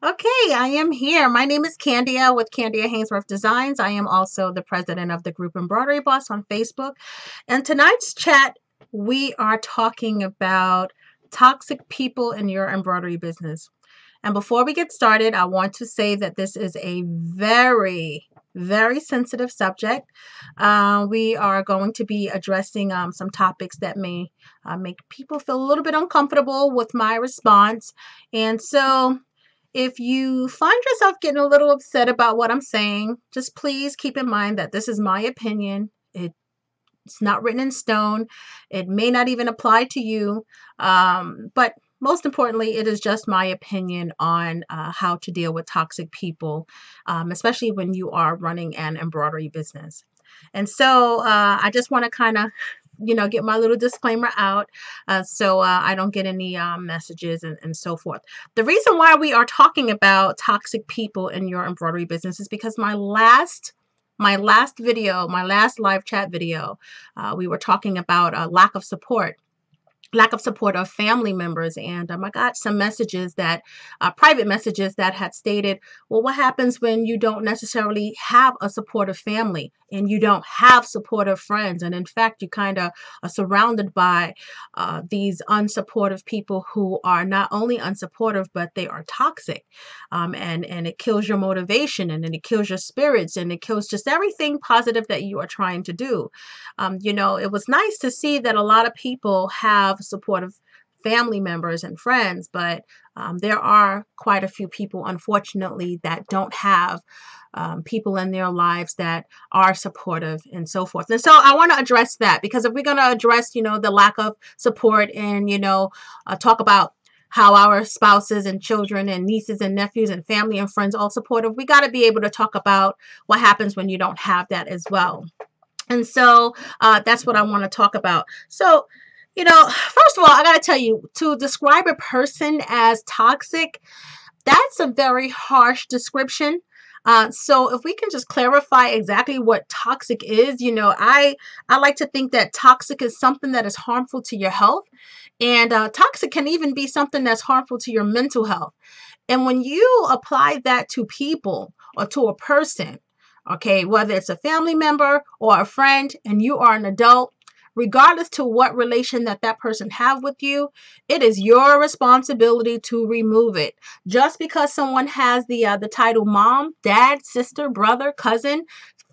Okay, I am here. My name is Candia with Candia Hainsworth Designs. I am also the president of the group Embroidery Boss on Facebook. And tonight's chat, we are talking about toxic people in your embroidery business. And before we get started, I want to say that this is a very sensitive subject. We are going to be addressing some topics that may make people feel a little bit uncomfortable with my response. And so, if you find yourself getting a little upset about what I'm saying, just please keep in mind that this is my opinion. It's not written in stone. It may not even apply to you. But most importantly, it is just my opinion on how to deal with toxic people, especially when you are running an embroidery business. And so I just want to kind of get my little disclaimer out so I don't get any messages and so forth. The reason why we are talking about toxic people in your embroidery business is because my last video, my last live chat video, we were talking about lack of support of family members. And I got some messages that private messages that had stated, well, what happens when you don't necessarily have a supportive family and you don't have supportive friends? And in fact, you kind of are surrounded by these unsupportive people who are not only unsupportive, but they are toxic. And it kills your motivation, and then it kills your spirits, and it kills just everything positive that you are trying to do. It was nice to see that a lot of people have supportive family members and friends, but there are quite a few people, unfortunately, that don't have people in their lives that are supportive and so forth. And so I want to address that, because if we're going to address, the lack of support and, talk about how our spouses and children and nieces and nephews and family and friends all supportive, we got to be able to talk about what happens when you don't have that as well. And so that's what I want to talk about. So, first of all, I got to tell you, to describe a person as toxic, that's a very harsh description. So if we can just clarify exactly what toxic is, I like to think that toxic is something that is harmful to your health. And toxic can even be something that's harmful to your mental health. And when you apply that to people or to a person, okay, whether it's a family member or a friend, and you are an adult, regardless to what relation that person have with you, it is your responsibility to remove it. Just because someone has the title mom, dad, sister, brother, cousin,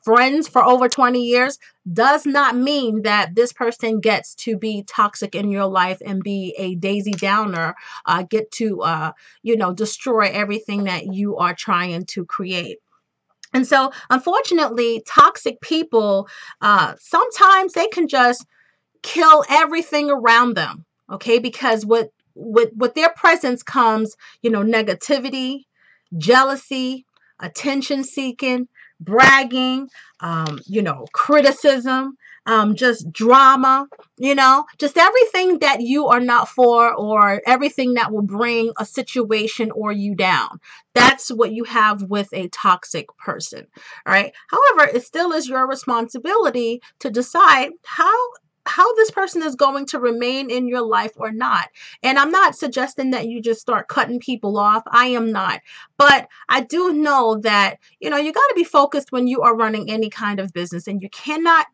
friends for over 20 years does not mean that this person gets to be toxic in your life and be a Daisy Downer, get to destroy everything that you are trying to create. And so, unfortunately, toxic people, sometimes they can just kill everything around them. Okay, because with their presence comes, negativity, jealousy, attention seeking, bragging, criticism, just drama, just everything that you are not for, or everything that will bring a situation or you down. That's what you have with a toxic person. All right. However, it still is your responsibility to decide how this person is going to remain in your life or not. And I'm not suggesting that you just start cutting people off. I am not. But I do know that, you got to be focused when you are running any kind of business, and you cannot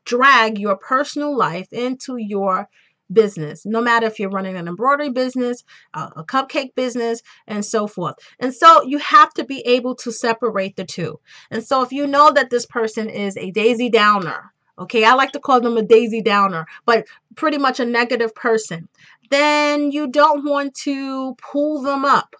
drag your personal life into your business, no matter if you're running an embroidery business, a cupcake business, and so forth. And so you have to be able to separate the two. And so if you know that this person is a Daisy Downer, okay, I like to call them a Daisy Downer, but pretty much a negative person, then you don't want to pull them up.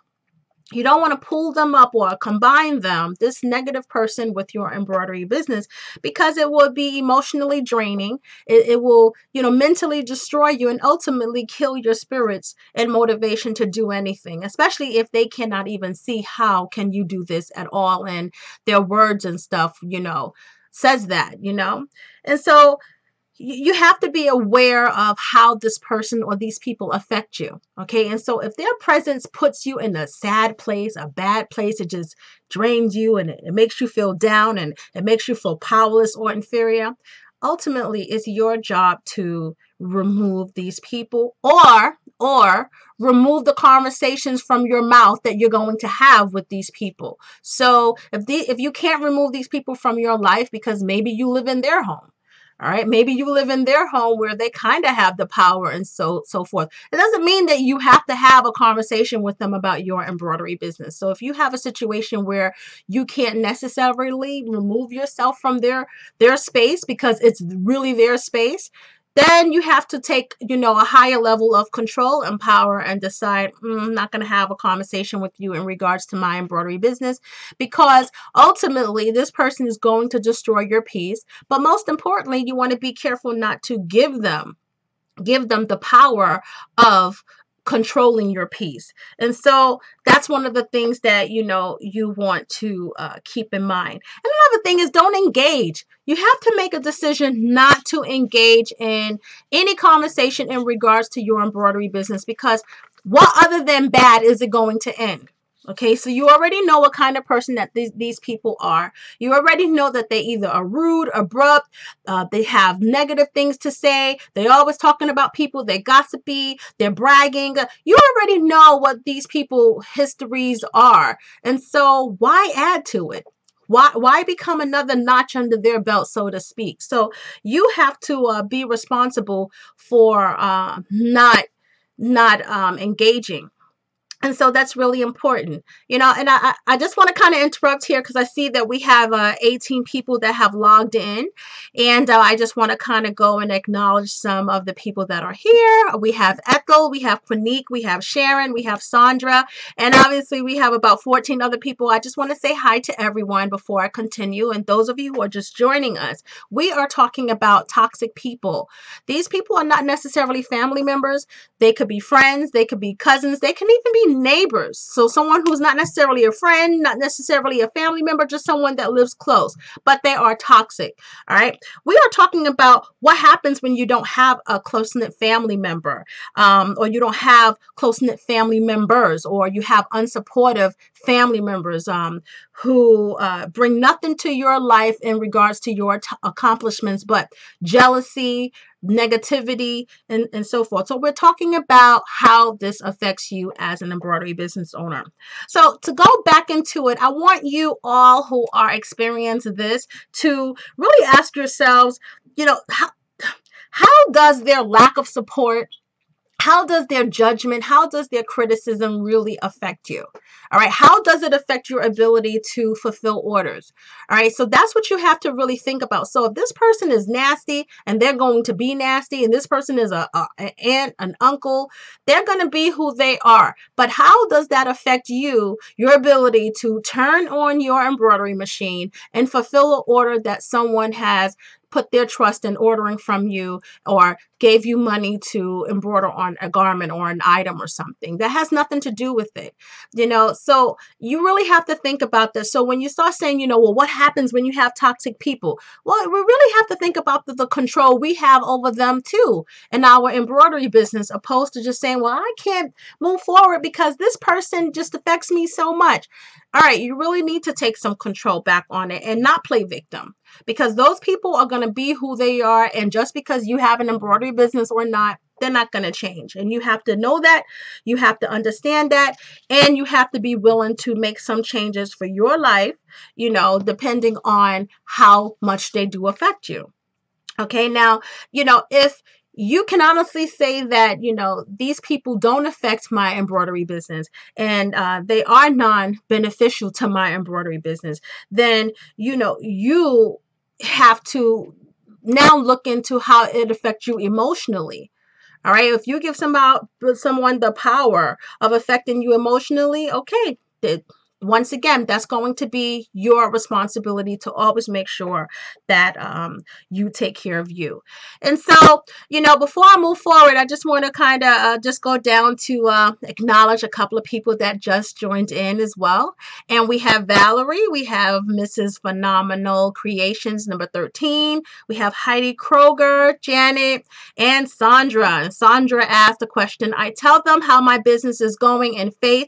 You don't want to pull them up or combine them, this negative person, with your embroidery business, because it will be emotionally draining. It will, mentally destroy you and ultimately kill your spirits and motivation to do anything, especially if they cannot even see how can you do this at all. And their words and stuff, says that. And so you have to be aware of how this person or these people affect you. Okay. And so if their presence puts you in a sad place, a bad place, it just drains you, and it makes you feel down, and it makes you feel powerless or inferior. Ultimately, it's your job to remove these people, or or remove the conversations from your mouth that you're going to have with these people. So if you can't remove these people from your life because maybe you live in their home, all right, maybe you live in their home where they kind of have the power and so forth. It doesn't mean that you have to have a conversation with them about your embroidery business. So if you have a situation where you can't necessarily remove yourself from their space because it's really their space, then you have to take, a higher level of control and power and decide, I'm not going to have a conversation with you in regards to my embroidery business, because ultimately this person is going to destroy your peace. But most importantly, you want to be careful not to give them the power of controlling your peace. And so that's one of the things that you want to keep in mind. And another thing is, don't engage. You have to make a decision not to engage in any conversation in regards to your embroidery business, because what other than bad is it going to end? Okay, so you already know what kind of person that these people are. You already know that they either are rude, abrupt, they have negative things to say. They're always talking about people. They're gossipy. They're bragging. You already know what these people histories are. And so why add to it? Why become another notch under their belt, so to speak? So you have to be responsible for not engaging. And so that's really important, and I just want to kind of interrupt here because I see that we have 18 people that have logged in. And I just want to kind of go and acknowledge some of the people that are here. We have Ethel, we have Quinique, we have Sharon, we have Sandra, and obviously we have about 14 other people. I just want to say hi to everyone before I continue. And those of you who are just joining us, we are talking about toxic people. These people are not necessarily family members. They could be friends, they could be cousins, they can even be neighbors. So someone who's not necessarily a friend, not necessarily a family member, just someone that lives close, but they are toxic. All right. We are talking about what happens when you don't have a close-knit family member, or you don't have close-knit family members, or you have unsupportive family members who bring nothing to your life in regards to your accomplishments, but jealousy, negativity, and so forth. So we're talking about how this affects you as an embroidery business owner. So to go back into it, I want you all who are experiencing this to really ask yourselves, how does their lack of support, how does their judgment, how does their criticism really affect you? All right. How does it affect your ability to fulfill orders? All right. So that's what you have to really think about. So if this person is nasty and they're going to be nasty, and this person is an aunt, an uncle, they're going to be who they are. But how does that affect you, your ability to turn on your embroidery machine and fulfill an order that someone has put their trust in ordering from you, or gave you money to embroider on a garment or an item or something? That has nothing to do with it. So you really have to think about this. So when you start saying, well, what happens when you have toxic people? Well, we really have to think about the control we have over them too in our embroidery business, opposed to just saying, well, I can't move forward because this person just affects me so much. All right, you really need to take some control back on it and not play victim, because those people are going to be who they are. And just because you have an embroidery business or not, they're not going to change. And you have to know that, you have to understand that, and you have to be willing to make some changes for your life, depending on how much they do affect you. Okay, now, if you can honestly say that, these people don't affect my embroidery business, and they are non-beneficial to my embroidery business, then, you have to now look into how it affects you emotionally. All right. If you give someone the power of affecting you emotionally, okay, once again, that's going to be your responsibility to always make sure that you take care of you. And so, before I move forward, I just want to kind of just go down to acknowledge a couple of people that just joined in as well. And we have Valerie, we have Mrs. Phenomenal Creations number 13, we have Heidi Kroger, Janet, and Sandra. And Sandra asked the question, I tell them how my business is going in faith.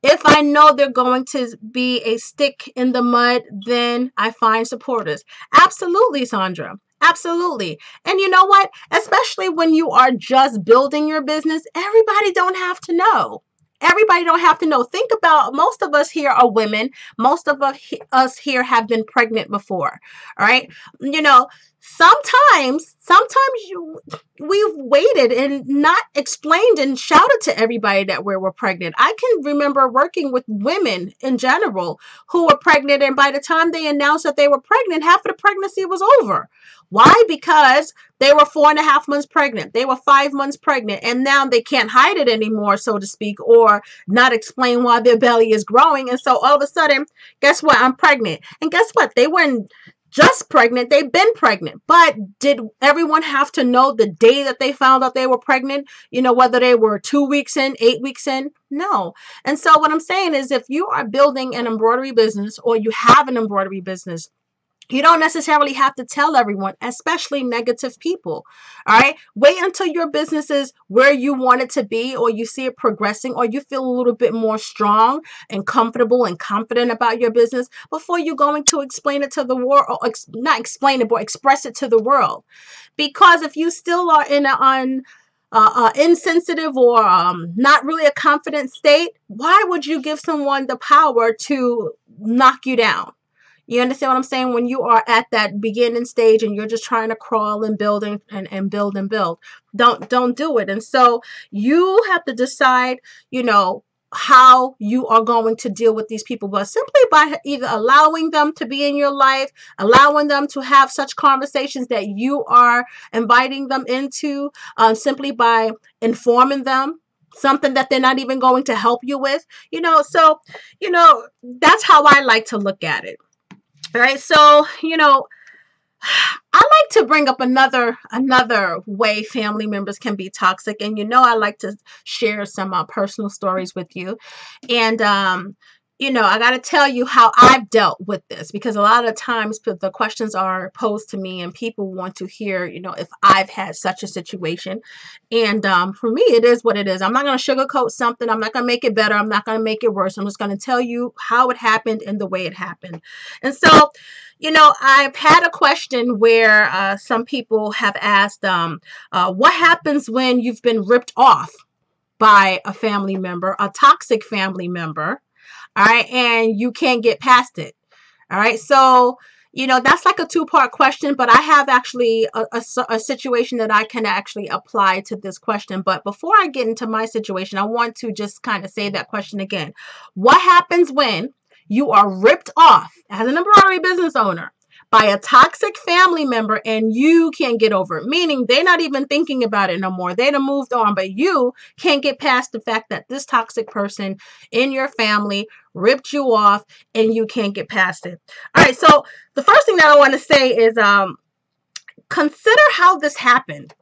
If I know they're going to be a stick in the mud, then I find supporters. Absolutely, Sandra. Absolutely. And you know what? Especially when you are just building your business, everybody don't have to know. Everybody don't have to know. Think about, most of us here are women. Most of us here have been pregnant before. All right. You know, sometimes we've waited and not explained and shouted to everybody that we were pregnant. I can remember working with women in general who were pregnant, and by the time they announced that they were pregnant, half of the pregnancy was over. Why? Because they were 4.5 months pregnant. They were 5 months pregnant, and now they can't hide it anymore, so to speak, or not explain why their belly is growing. And so all of a sudden, guess what? I'm pregnant. And guess what? They weren't just pregnant, they've been pregnant. But did everyone have to know the day that they found out they were pregnant? You know, whether they were 2 weeks in, 8 weeks in? No. And so what I'm saying is, if you are building an embroidery business or you have an embroidery business, you don't necessarily have to tell everyone, especially negative people. All right. Wait until your business is where you want it to be, or you see it progressing, or you feel a little bit more strong and comfortable and confident about your business before you're going to explain it to the world, or not explain it, but express it to the world. Because if you still are in an insensitive or not really a confident state, why would you give someone the power to knock you down? You understand what I'm saying? When you are at that beginning stage and you're just trying to crawl and build and build and build, don't do it. And so you have to decide, you know, how you are going to deal with these people, but simply by either allowing them to be in your life, allowing them to have such conversations that you are inviting them into, simply by informing them something that they're not even going to help you with, you know. So, you know, that's how I like to look at it. All right. So, you know, I like to bring up another way family members can be toxic, and you know, I like to share some personal stories with you. And you know, I got to tell you how I've dealt with this, because a lot of times the questions are posed to me, and people want to hear, you know, if I've had such a situation. And for me, it is what it is. I'm not going to sugarcoat something. I'm not going to make it better. I'm not going to make it worse. I'm just going to tell you how it happened and the way it happened. And so, you know, I've had a question where some people have asked, what happens when you've been ripped off by a family member, a toxic family member, all right, and you can't get past it? All right. So, you know, that's like a two-part question, but I have actually a situation that I can actually apply to this question. But before I get into my situation, I want to just kind of say that question again. What happens when you are ripped off as an embroidery business owner by a toxic family member and you can't get over it? Meaning they're not even thinking about it no more. They'd have moved on, but you can't get past the fact that this toxic person in your family ripped you off and you can't get past it. All right. So the first thing that I want to say is consider how this happened.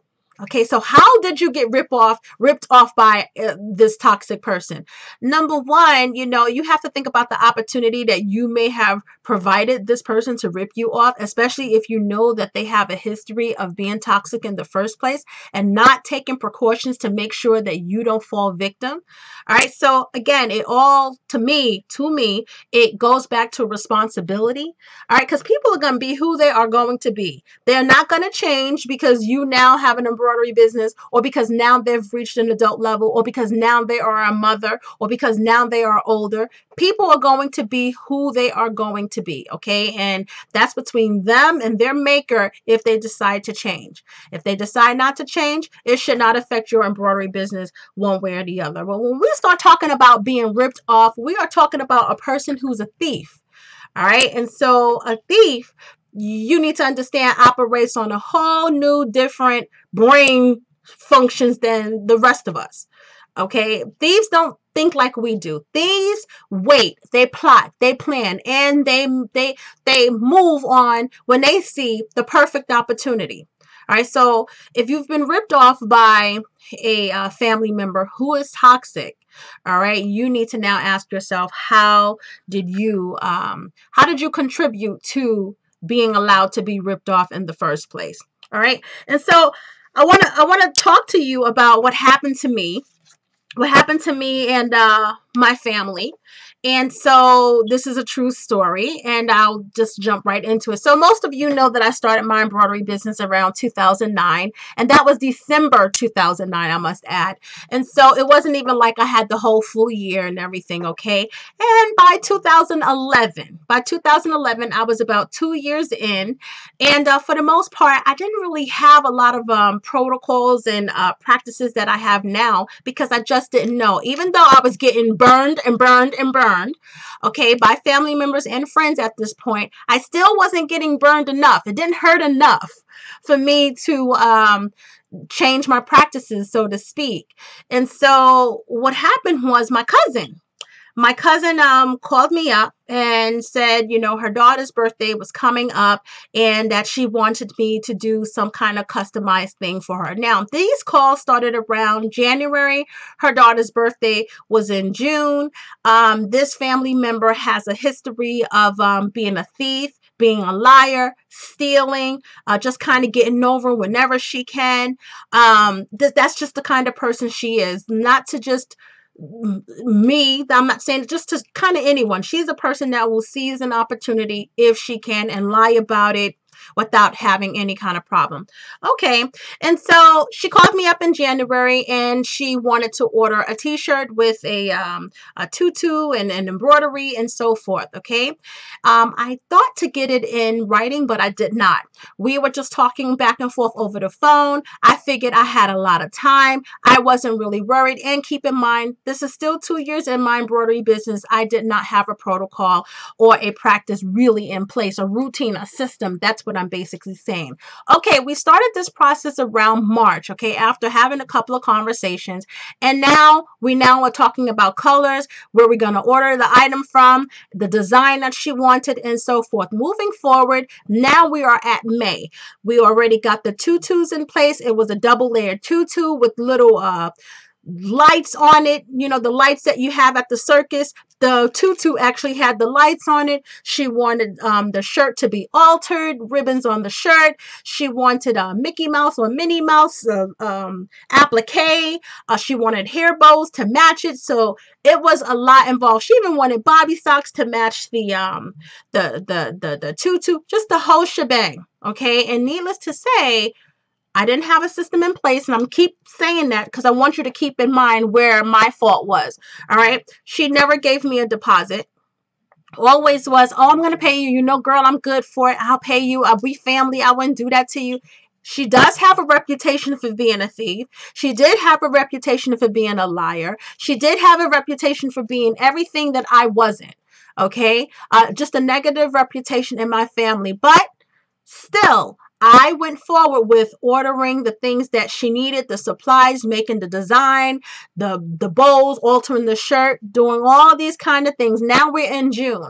Okay, so how did you get ripped off by this toxic person? Number one, you know, you have to think about the opportunity that you may have provided this person to rip you off, especially if you know that they have a history of being toxic in the first place and not taking precautions to make sure that you don't fall victim. All right, so again, it all, to me, it goes back to responsibility. All right, because people are going to be who they are going to be. They're not going to change because you now have an embroidery business, or because now they've reached an adult level, or because now they are a mother, or because now they are older. People are going to be who they are going to be, okay? And that's between them and their maker if they decide to change. If they decide not to change, it should not affect your embroidery business one way or the other. But when we start talking about being ripped off, we are talking about a person who's a thief. All right. And so a thief, you need to understand, operates on a whole new different brain functions than the rest of us. Okay. Thieves don't think like we do. Thieves wait, they plot, they plan, and they move on when they see the perfect opportunity. All right. So if you've been ripped off by a family member who is toxic, all right, you need to now ask yourself, how did you contribute to being allowed to be ripped off in the first place? All right. And so I want to talk to you about what happened to me. And my family. And so this is a true story, and I'll just jump right into it. So most of you know that I started my embroidery business around 2009, and that was December 2009, I must add. And so it wasn't even like I had the whole full year and everything, okay? And by 2011, I was about 2 years in, and for the most part, I didn't really have a lot of protocols and practices that I have now because I just didn't know. Even though I was getting burned and burned and burned, okay, by family members and friends at this point, I still wasn't getting burned enough. It didn't hurt enough for me to change my practices, so to speak. And so what happened was my cousin called me up and said, her daughter's birthday was coming up and that she wanted me to do some kind of customized thing for her. Now, these calls started around January. Her daughter's birthday was in June. This family member has a history of being a thief, being a liar, stealing, just kind of getting over whenever she can. That's just the kind of person she is. Not to just me, I'm not saying just to kind of anyone. She's a person that will seize an opportunity if she can and lie about it without having any kind of problem. Okay. And so she called me up in January and she wanted to order a t-shirt with a tutu and an embroidery and so forth. Okay. I thought to get it in writing, but I did not. We were just talking back and forth over the phone. I figured I had a lot of time. I wasn't really worried. And keep in mind, this is still 2 years in my embroidery business. I did not have a protocol or a practice really in place, a routine, a system. That's what I'm basically saying. Okay, we started this process around March, okay, after having a couple of conversations. And now we are talking about colors, where we're going to order the item from, the design that she wanted, and so forth. Moving forward, now we are at May. We already got the tutus in place. It was a double layered tutu with little lights on it, the lights that you have at the circus. The tutu actually had the lights on it. She wanted the shirt to be altered, ribbons on the shirt. She wanted a Mickey Mouse or Minnie Mouse applique. She wanted hair bows to match it. So it was a lot involved. She even wanted bobby socks to match the tutu, just the whole shebang. Okay, and needless to say, I didn't have a system in place, and I'm keep saying that because I want you to keep in mind where my fault was. All right. She never gave me a deposit. Always was, oh, I'm going to pay you. Girl, I'm good for it. I'll pay you. We family. I wouldn't do that to you. She does have a reputation for being a thief. She did have a reputation for being a liar. She did have a reputation for being everything that I wasn't. Okay. Just a negative reputation in my family. But still, I went forward with ordering the things that she needed, the supplies, making the design, the bows, altering the shirt, doing all these kind of things. Now we're in June.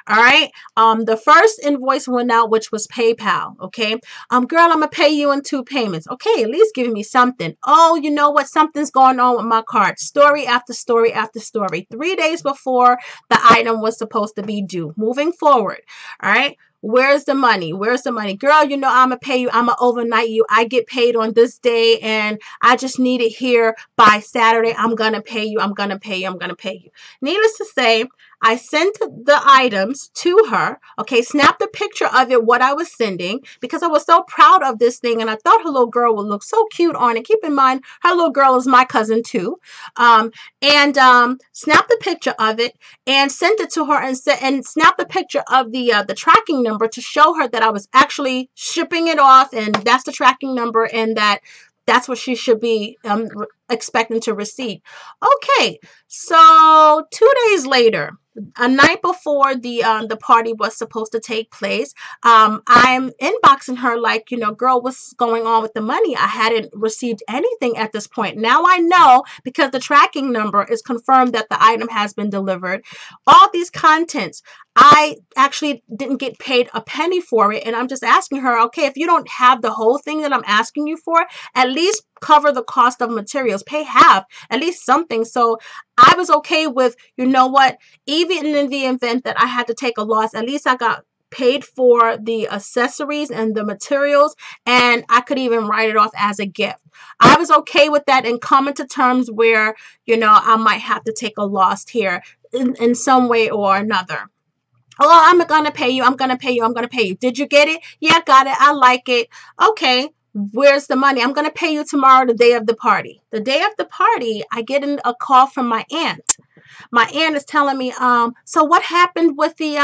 All right. The first invoice went out, which was PayPal. Okay. Girl, I'm gonna pay you in 2 payments. Okay, at least give me something. Oh, you know what? Something's going on with my card. Story after story after story. 3 days before the item was supposed to be due. Moving forward. All right. Where's the money? Where's the money? Girl, I'm going to pay you. I'm going to overnight you. I get paid on this day and I just need it here by Saturday. I'm going to pay you. I'm going to pay you. I'm going to pay you. Needless to say, I sent the items to her. Okay, snapped a picture of it, what I was sending, because I was so proud of this thing and I thought her little girl would look so cute on it. Keep in mind, her little girl is my cousin too. And snapped a picture of it and sent it to her and snapped a picture of the tracking number to show her that I was actually shipping it off and that's the tracking number and that's what she should be expecting to receive. Okay, so 2 days later, a night before the party was supposed to take place, I'm inboxing her like, girl, what's going on with the money? I hadn't received anything at this point. Now I know because the tracking number is confirmed that the item has been delivered. All these contents, I actually didn't get paid a penny for it. And I'm just asking her, okay, if you don't have the whole thing that I'm asking you for, at least cover the cost of materials, pay half, at least something. So I was okay with, what, even in the event that I had to take a loss, at least I got paid for the accessories and the materials, and I could even write it off as a gift. I was okay with that and coming to terms where, I might have to take a loss here in some way or another. Oh, I'm gonna pay you. I'm gonna pay you. I'm gonna pay you. Did you get it? Yeah, got it. I like it. Okay. Where's the money? I'm gonna pay you tomorrow, the day of the party. The day of the party, I get a call from my aunt. My aunt is telling me, so what happened with the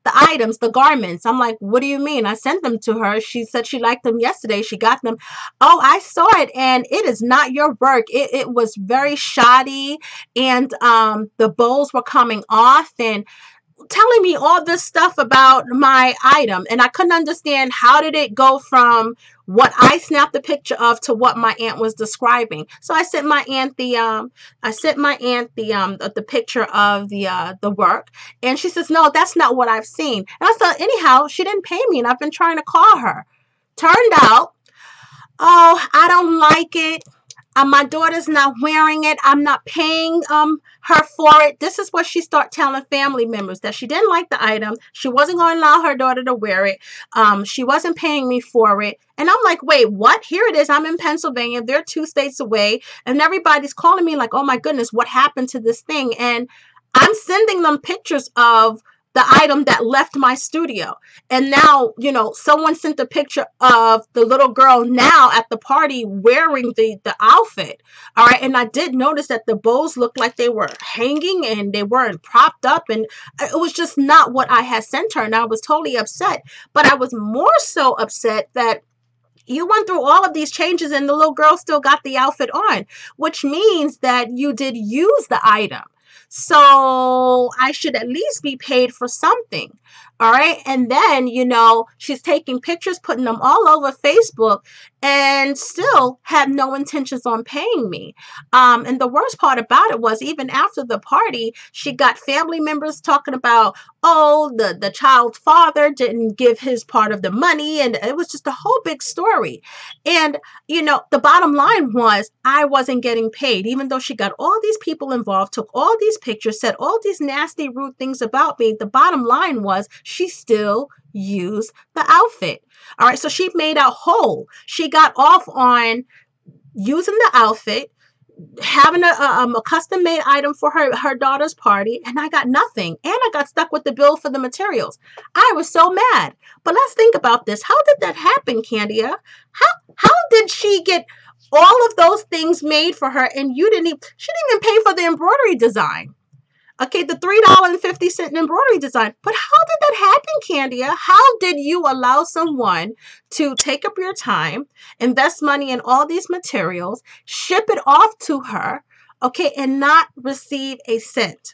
items, the garments? I'm like, what do you mean? I sent them to her. She said she liked them yesterday. She got them. Oh, I saw it, and it is not your work. It was very shoddy, and the bows were coming off, and telling me all this stuff about my item, and I couldn't understand how did it go from what I snapped the picture of to what my aunt was describing. So I sent my aunt the picture of the work, and she says, no, that's not what I've seen. And I said, anyhow, she didn't pay me, and I've been trying to call her. Turned out, oh, I don't like it. My daughter's not wearing it. I'm not paying her for it. This is what she started telling family members, that she didn't like the item. She wasn't going to allow her daughter to wear it. She wasn't paying me for it. And I'm like, wait, what? Here it is. I'm in Pennsylvania. They're 2 states away. And everybody's calling me like, oh my goodness, what happened to this thing? And I'm sending them pictures of the item that left my studio. And now, someone sent a picture of the little girl now at the party wearing the outfit. All right. And I did notice that the bows looked like they were hanging and they weren't propped up. And it was just not what I had sent her. And I was totally upset. But I was more so upset that you went through all of these changes and the little girl still got the outfit on, which means that you did use the item. So I should at least be paid for something. All right. And then, she's taking pictures, putting them all over Facebook, and still had no intentions on paying me. And the worst part about it was, even after the party, she got family members talking about, oh, the child's father didn't give his part of the money. And it was just a whole big story. And, the bottom line was I wasn't getting paid, even though she got all these people involved, took all these pictures, said all these nasty, rude things about me. The bottom line was she still used the outfit. All right. So she made out whole. She got off on using the outfit, having a custom made item for her daughter's party, and I got nothing. And I got stuck with the bill for the materials. I was so mad. But let's think about this. How did that happen, Candia? How did she get all of those things made for her, and she didn't even pay for the embroidery design? Okay, the $3.50 embroidery design. But how did that happen, Candia? How did you allow someone to take up your time, invest money in all these materials, ship it off to her, okay, and not receive a cent?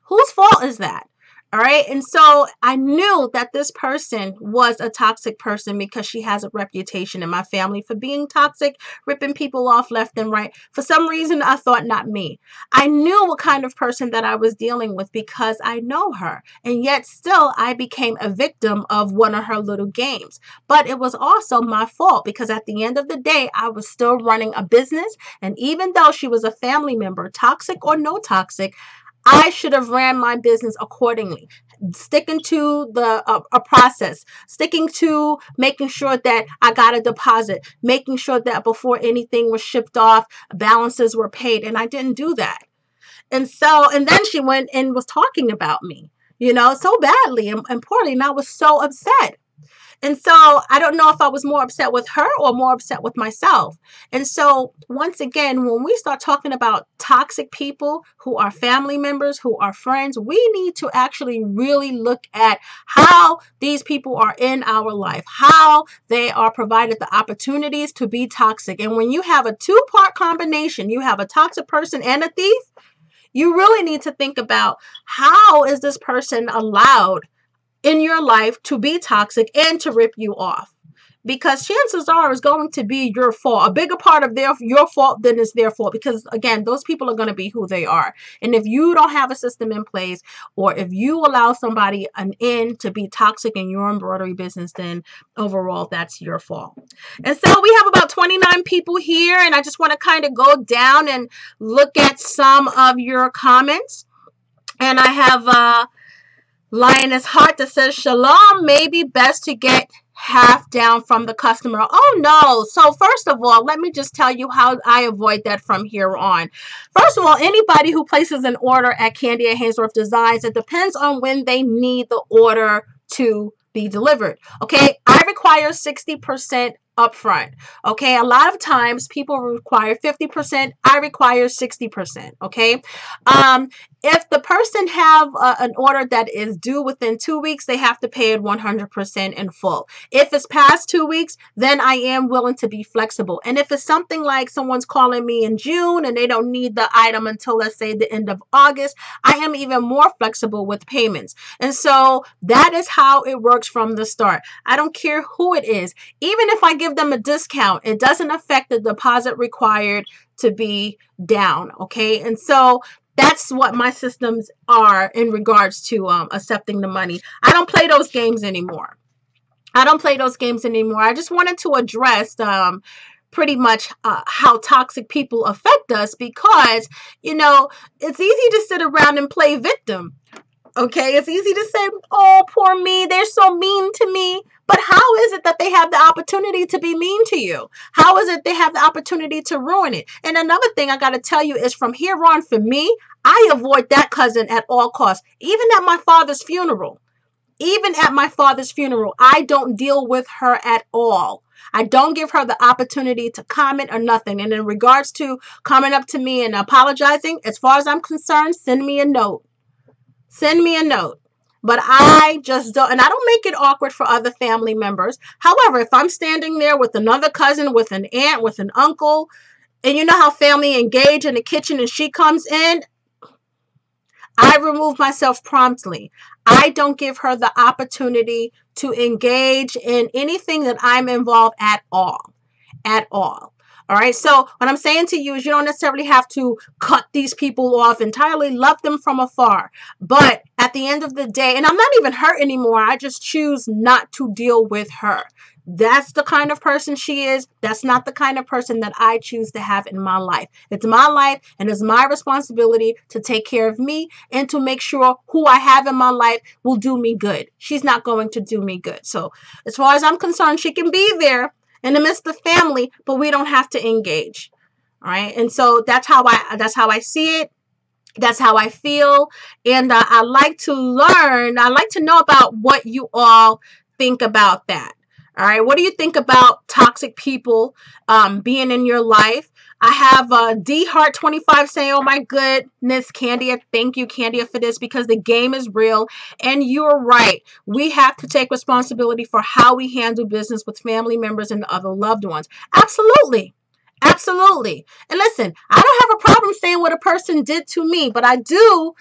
Whose fault is that? All right. And so I knew that this person was a toxic person because she has a reputation in my family for being toxic, ripping people off left and right. For some reason, I thought not me. I knew what kind of person that I was dealing with because I know her. And yet still, I became a victim of one of her little games. But it was also my fault because at the end of the day, I was still running a business. And even though she was a family member, toxic or no toxic, I should have ran my business accordingly, sticking to a process, sticking to making sure that I got a deposit, making sure that before anything was shipped off, balances were paid. And I didn't do that. And then she went and was talking about me, so badly and poorly. And I was so upset. And so I don't know if I was more upset with her or more upset with myself. And so once again, when we start talking about toxic people who are family members, who are friends, we need to actually really look at how these people are in our life, how they are provided the opportunities to be toxic. And when you have a 2-part combination, you have a toxic person and a thief, you really need to think about how is this person allowed in your life to be toxic and to rip you off, because chances are it's going to be your fault. A bigger part of your fault than it's their fault, because again, those people are going to be who they are. And if you don't have a system in place, or if you allow somebody to be toxic in your embroidery business, then overall that's your fault. And so we have about 29 people here, and I just want to kind of go down and look at some of your comments. And I have Lioness Heart that says, Shalom, may be best to get half down from the customer. Oh no. So first of all, let me just tell you how I avoid that from here on. First of all, anybody who places an order at Candy at Hainsworth Designs, it depends on when they need the order to be delivered. Okay, I require 60% upfront. Okay, a lot of times people require 50%. I require 60%. Okay, um, if the person have an order that is due within 2 weeks, they have to pay it 100% in full. If it's past 2 weeks, then I am willing to be flexible. And if it's something like someone's calling me in June and they don't need the item until, let's say, the end of August, I am even more flexible with payments. And so that is how it works from the start. I don't care who it is. Even if I give them a discount, it doesn't affect the deposit required to be down. Okay. And so that's what my systems are in regards to accepting the money. I don't play those games anymore. I don't play those games anymore. I just wanted to address pretty much how toxic people affect us because, it's easy to sit around and play victim. Okay, it's easy to say, oh, poor me, they're so mean to me. But how is it that they have the opportunity to be mean to you? How is it they have the opportunity to ruin it? And another thing I got to tell you is from here on, for me, I avoid that cousin at all costs. Even at my father's funeral. Even at my father's funeral, I don't deal with her at all. I don't give her the opportunity to comment or nothing. And in regards to coming up to me and apologizing, as far as I'm concerned, send me a note. Send me a note. But I just don't, and I don't make it awkward for other family members. However, if I'm standing there with another cousin, with an aunt, with an uncle, and you know how family engage in the kitchen and she comes in, I remove myself promptly. I don't give her the opportunity to engage in anything that I'm involved at all. At all. All right. So what I'm saying to you is you don't necessarily have to cut these people off entirely. Love them from afar. But at the end of the day, and I'm not even her anymore. I just choose not to deal with her. That's the kind of person she is. That's not the kind of person that I choose to have in my life. It's my life and it's my responsibility to take care of me and to make sure who I have in my life will do me good. She's not going to do me good. So as far as I'm concerned, she can be there in the midst of family, but we don't have to engage. All right. And so that's how I see it. That's how I feel. And I like to learn. I like to know about what you all think about that. All right. What do you think about toxic people being in your life? I have D Heart 25 saying, oh my goodness, Candia, thank you, Candia, for this because the game is real. And you're right. We have to take responsibility for how we handle business with family members and other loved ones. Absolutely. Absolutely. And listen, I don't have a problem saying what a person did to me, but I do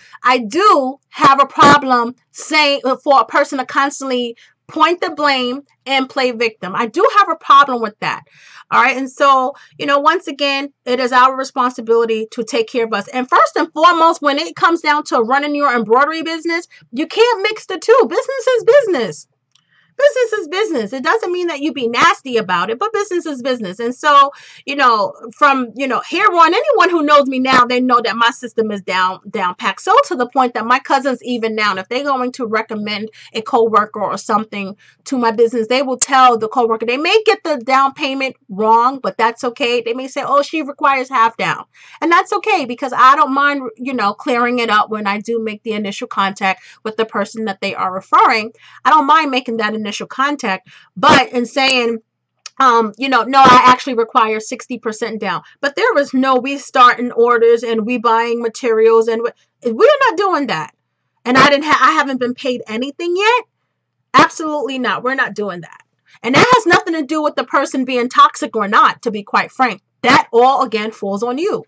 have a problem saying for a person to constantly point the blame and play victim. I do have a problem with that. All right. And so, once again, it is our responsibility to take care of us. And first and foremost, when it comes down to running your embroidery business, you can't mix the two. Business is business. Business is business. It doesn't mean that you be nasty about it, but business is business. And so, from, here on, anyone who knows me now, they know that my system is down packed. So to the point that my cousins, even now, if they're going to recommend a coworker or something to my business, they will tell the coworker, they may get the down payment wrong, but that's okay. They may say, oh, she requires half down. And that's okay because I don't mind, clearing it up when I do make the initial contact with the person that they are referring. I don't mind making that initial contact, but in saying, no, I actually require 60% down. But there is no, we starting orders and we buying materials and we're not doing that. And I haven't been paid anything yet. Absolutely not. We're not doing that. And that has nothing to do with the person being toxic or not, to be quite frank. That all again falls on you.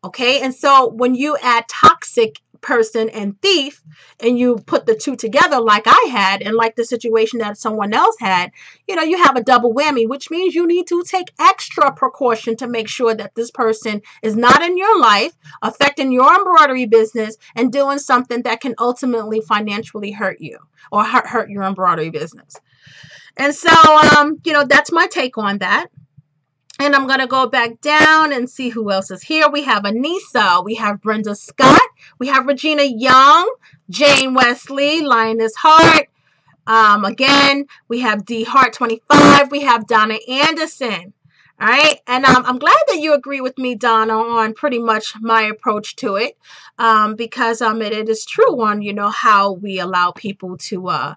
Okay. And so when you add toxic person and thief and you put the two together like I had and like the situation that someone else had, you have a double whammy, which means you need to take extra precaution to make sure that this person is not in your life, affecting your embroidery business and doing something that can ultimately financially hurt you or hurt your embroidery business. And so, that's my take on that. And I'm going to go back down and see who else is here. We have Anissa. We have Brenda Scott. We have Regina Young, Jane Wesley, Lioness Hart. Again, we have D Hart 25. We have Donna Anderson. All right. And I'm glad that you agree with me, Donna, on pretty much my approach to it. Because it is true on, how we allow people to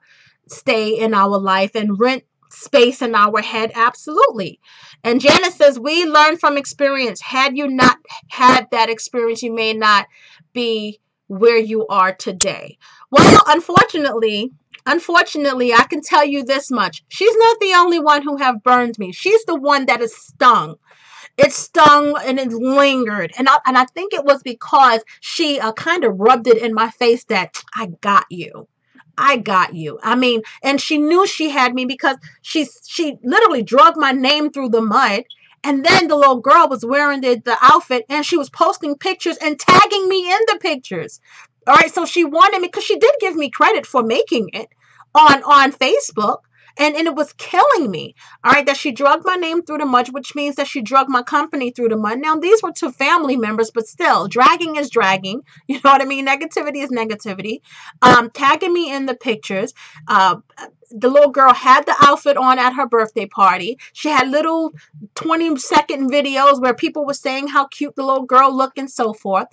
stay in our life and rent space in our head. Absolutely. And Janice says, we learn from experience. Had you not had that experience, you may not be where you are today. Well, unfortunately, I can tell you this much. She's not the only one who have burned me. She's the one that is stung. It stung and it lingered. And I think it was because she kind of rubbed it in my face that I got you. I got you. I mean, and she knew she had me because she literally drug my name through the mud. And then the little girl was wearing the outfit and she was posting pictures and tagging me in the pictures. All right. So she wanted me, because she did give me credit for making it on Facebook. And it was killing me. All right, that she drugged my name through the mud, which means that she drugged my company through the mud. Now, these were two family members, but still, dragging is dragging. You know what I mean? Negativity is negativity. Tagging me in the pictures. The little girl had the outfit on at her birthday party. She had little 20-second videos where people were saying how cute the little girl looked and so forth.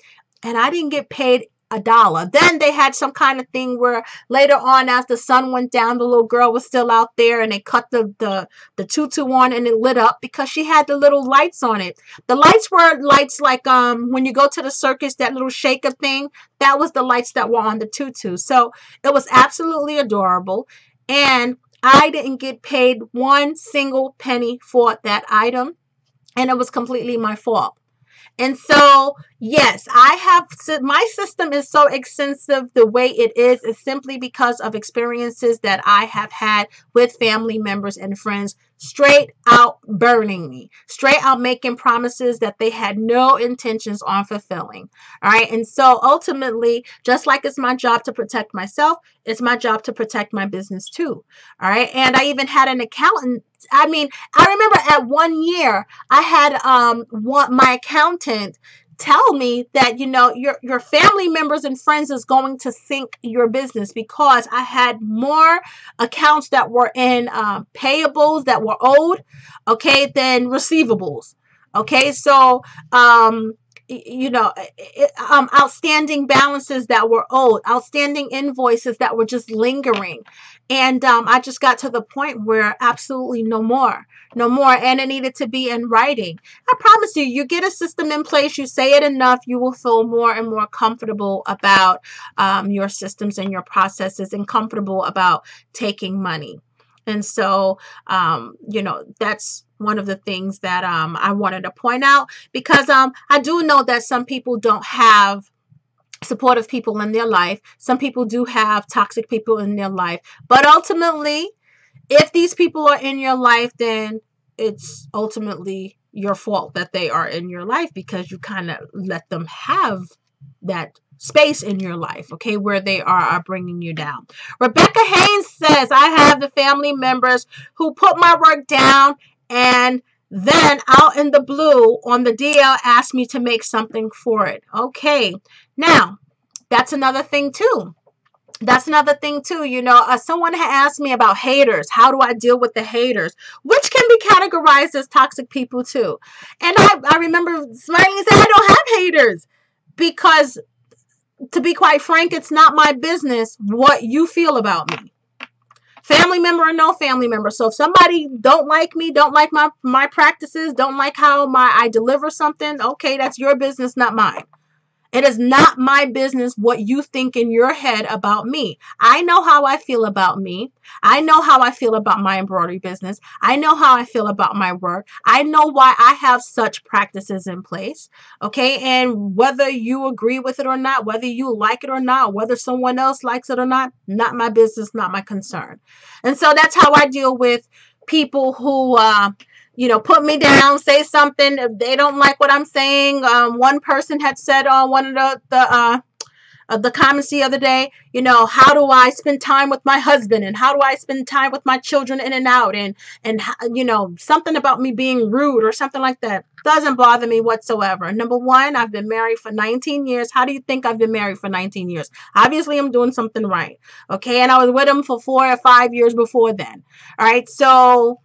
And I didn't get paid $1. Then they had some kind of thing where later on, as the sun went down, the little girl was still out there, and they cut the tutu on, and it lit up because she had the little lights on it. The lights were lights like when you go to the circus, that little shaker thing. That was the lights that were on the tutu. So it was absolutely adorable, and I didn't get paid one single penny for that item, and it was completely my fault. And so, yes, my system is so extensive the way it is simply because of experiences that I have had with family members and friends, straight out burning me, straight out making promises that they had no intentions on fulfilling. All right. And so ultimately, just like it's my job to protect myself, it's my job to protect my business too. All right. And I even had an accountant. I mean, I remember at 1 year, I had my accountant tell me that, your family members and friends is going to sink your business, because I had more accounts that were in payables that were owed, okay, than receivables. Okay, so outstanding balances that were owed, outstanding invoices that were just lingering. And I just got to the point where absolutely no more. And it needed to be in writing. I promise you, you get a system in place, you say it enough, you will feel more and more comfortable about your systems and your processes, and comfortable about taking money. And so, that's one of the things that I wanted to point out, because I do know that some people don't have supportive people in their life. Some people do have toxic people in their life. But ultimately, if these people are in your life, then it's ultimately your fault that they are in your life, because you kind of let them have that space in your life, okay, where they are bringing you down. Rebecca Haynes says, I have the family members who put my work down, and then out in the blue on the DL asked me to make something for it. Okay, now that's another thing too. Someone had asked me about haters. How do I deal with the haters, which can be categorized as toxic people too? And I remember smiling and saying, I don't have haters, because, to be quite frank, it's not my business what you feel about me. Family member or no family member. So if somebody don't like me, don't like my practices, don't like how I deliver something, okay, that's your business, not mine. It is not my business what you think in your head about me. I know how I feel about me. I know how I feel about my embroidery business. I know how I feel about my work. I know why I have such practices in place. Okay. And whether you agree with it or not, whether you like it or not, whether someone else likes it or not my business, not my concern. And so that's how I deal with people who, put me down, say something. If they don't like what I'm saying, one person had said on one of The comments the other day, how do I spend time with my husband, and how do I spend time with my children in and out, and something about me being rude or something like that. Doesn't bother me whatsoever. Number one, I've been married for 19 years. How do you think I've been married for 19 years? Obviously, I'm doing something right. Okay. And I was with him for 4 or 5 years before then. All right. So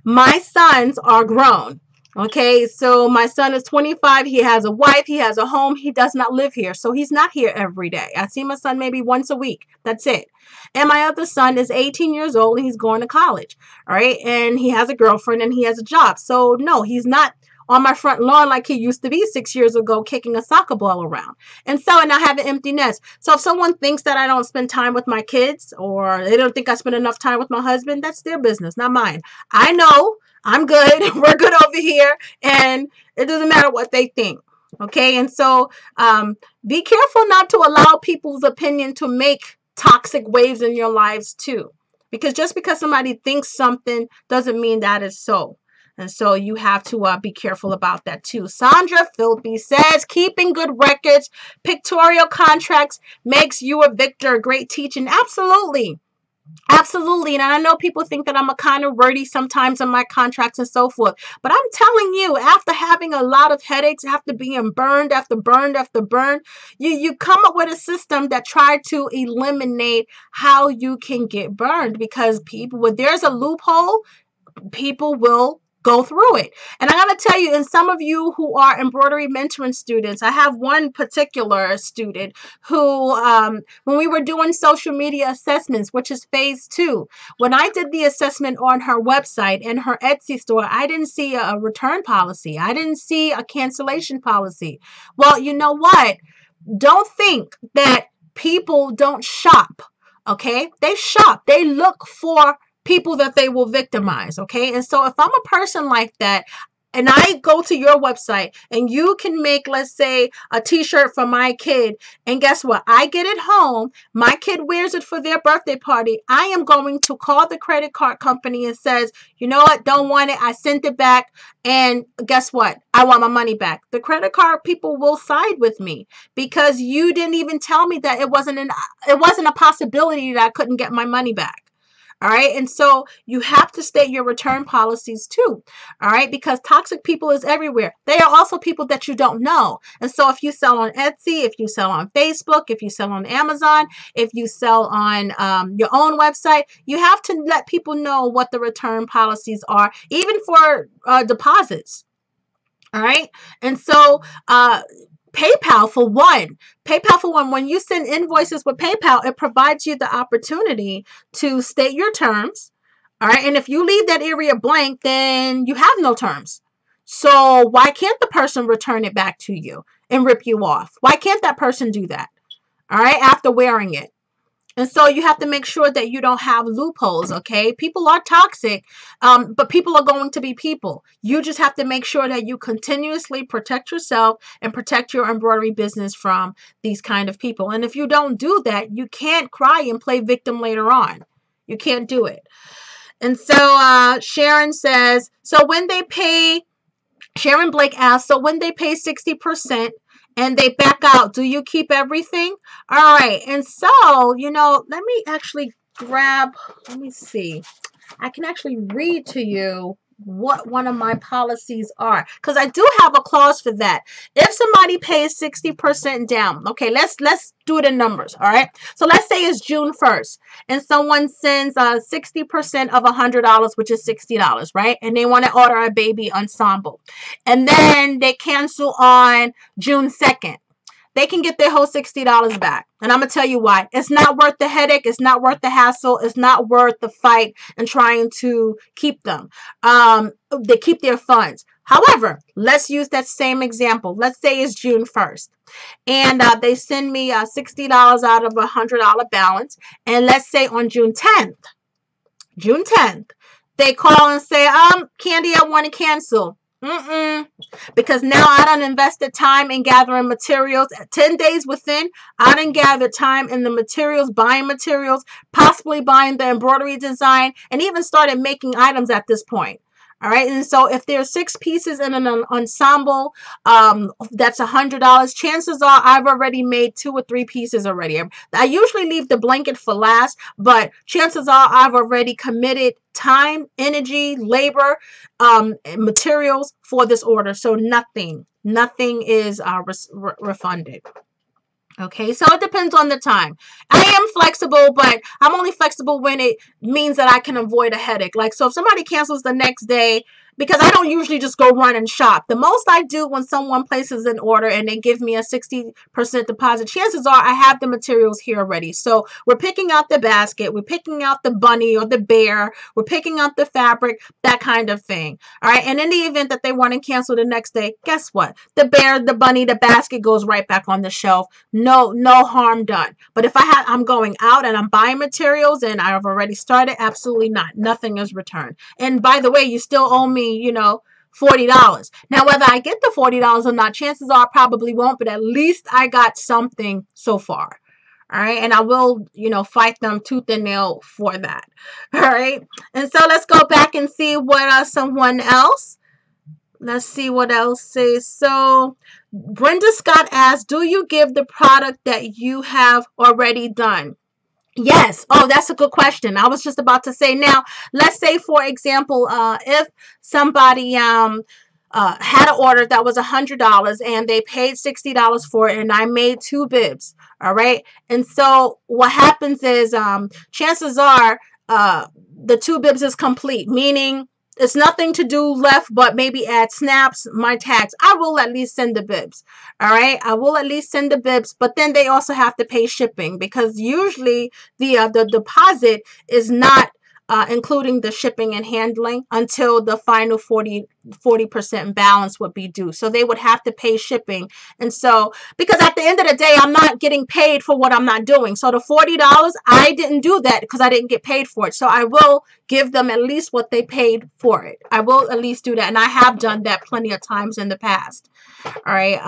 my sons are grown. Okay, so my son is 25. He has a wife. He has a home. He does not live here. So he's not here every day. I see my son maybe once a week. That's it. And my other son is 18 years old and he's going to college. All right. And he has a girlfriend and he has a job. So no, he's not on my front lawn like he used to be 6 years ago, kicking a soccer ball around. And I have an empty nest. So if someone thinks that I don't spend time with my kids, or they don't think I spend enough time with my husband, that's their business, not mine. I know I'm good. We're good over here. And it doesn't matter what they think. Okay. And so be careful not to allow people's opinion to make toxic waves in your lives too. Because just because somebody thinks something doesn't mean that is so. And so you have to be careful about that too. Sandra Philby says, keeping good records, pictorial contracts makes you a victor. Great teaching. Absolutely. Absolutely. And I know people think that I'm a kind of wordy sometimes in my contracts and so forth. But I'm telling you, after having a lot of headaches, after being burned after burned after burned, you come up with a system that tried to eliminate how you can get burned. Because when there's a loophole, people will go through it. And I got to tell you, and some of you who are embroidery mentoring students, I have one particular student who, when we were doing social media assessments, which is phase 2, when I did the assessment on her website and her Etsy store, I didn't see a return policy. I didn't see a cancellation policy. Well, you know what? Don't think that people don't shop. Okay? They shop. They look for people that they will victimize. Okay. And so if I'm a person like that, and I go to your website and you can make, let's say, a t-shirt for my kid, and guess what? I get it home. My kid wears it for their birthday party. I am going to call the credit card company and says, you know what? Don't want it. I sent it back. And guess what? I want my money back. The credit card people will side with me because you didn't even tell me that it wasn't a possibility that I couldn't get my money back. All right. And so you have to state your return policies too. All right. Because toxic people is everywhere. They are also people that you don't know. And so if you sell on Etsy, if you sell on Facebook, if you sell on Amazon, if you sell on your own website, you have to let people know what the return policies are, even for deposits. All right. And so PayPal for one, when you send invoices with PayPal, it provides you the opportunity to state your terms. All right. And if you leave that area blank, then you have no terms. So why can't the person return it back to you and rip you off? Why can't that person do that? All right. After wearing it. And so you have to make sure that you don't have loopholes, okay? People are toxic, but people are going to be people. You just have to make sure that you continuously protect yourself and protect your embroidery business from these kind of people. And if you don't do that, you can't cry and play victim later on. You can't do it. And so Sharon says, Sharon Blake asks, so when they pay 60%, and they back out, do you keep everything? All right. And so, let me actually let me see. I can actually read to you what one of my policies are, because I do have a clause for that. If somebody pays 60% down, okay, let's do it in numbers. All right. So let's say it's June 1st and someone sends 60% of $100, which is $60, right? And they want to order a baby ensemble, and then they cancel on June 2nd. They can get their whole $60 back. And I'm going to tell you why. It's not worth the headache. It's not worth the hassle. It's not worth the fight and trying to keep them. They keep their funds. However, let's use that same example. Let's say it's June 1st. And they send me $60 out of a $100 balance. And let's say on June 10th, they call and say, Candy, I want to cancel. Because now I done invested time in gathering materials. 10 days within, I done gathered time in the materials, buying materials, possibly buying the embroidery design, and even started making items at this point. All right. And so if there's 6 pieces in an ensemble, that's $100. Chances are I've already made 2 or 3 pieces already. I usually leave the blanket for last, but chances are I've already committed time, energy, labor, materials for this order. So nothing is refunded. Okay, so it depends on the time. I am flexible, but I'm only flexible when it means that I can avoid a headache. Like, so if somebody cancels the next day, because I don't usually just go run and shop. The most I do when someone places an order and they give me a 60% deposit, chances are I have the materials here already. So we're picking out the basket, we're picking out the bunny or the bear, we're picking out the fabric, that kind of thing. All right, and in the event that they want to cancel the next day, guess what? The bear, the bunny, the basket goes right back on the shelf. No harm done. But if I'm going out and I'm buying materials and I've already started, absolutely not. Nothing is returned. And by the way, you still owe me, $40. Now, whether I get the $40 or not, chances are I probably won't, but at least I got something so far. All right. And I will, fight them tooth and nail for that. All right. And so let's go back and see what someone else. Let's see what else says. So Brenda Scott asks, do you give the product that you have already done? Yes. Oh, that's a good question. I was just about to say, now, let's say, for example, if somebody had an order that was $100 and they paid $60 for it, and I made 2 bibs. All right. And so what happens is chances are the 2 bibs is complete, meaning it's nothing to do left but maybe add snaps, my tags. I will at least send the bibs. All right. I will at least send the bibs, but then they also have to pay shipping, because usually the deposit is not including the shipping and handling until the final 40% balance would be due. So they would have to pay shipping. And so, because at the end of the day, I'm not getting paid for what I'm not doing. So the $40, I didn't do that because I didn't get paid for it. So I will give them at least what they paid for it. I will at least do that. And I have done that plenty of times in the past. All right,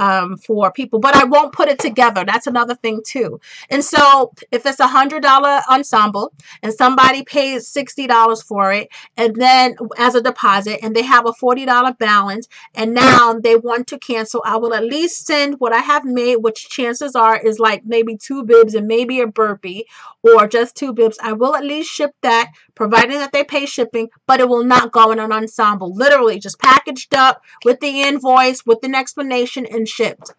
for people, but I won't put it together. That's another thing too. And so if it's $100 ensemble and somebody pays $60 for it, and then as a deposit, and they have a $40 balance, and now they want to cancel, I will at least send what I have made, which chances are is like maybe 2 bibs and maybe a burpee, or just 2 bibs. I will at least ship that, providing that they pay shipping, but it will not go in an ensemble. Literally just packaged up with the invoice, with an explanation, and shipped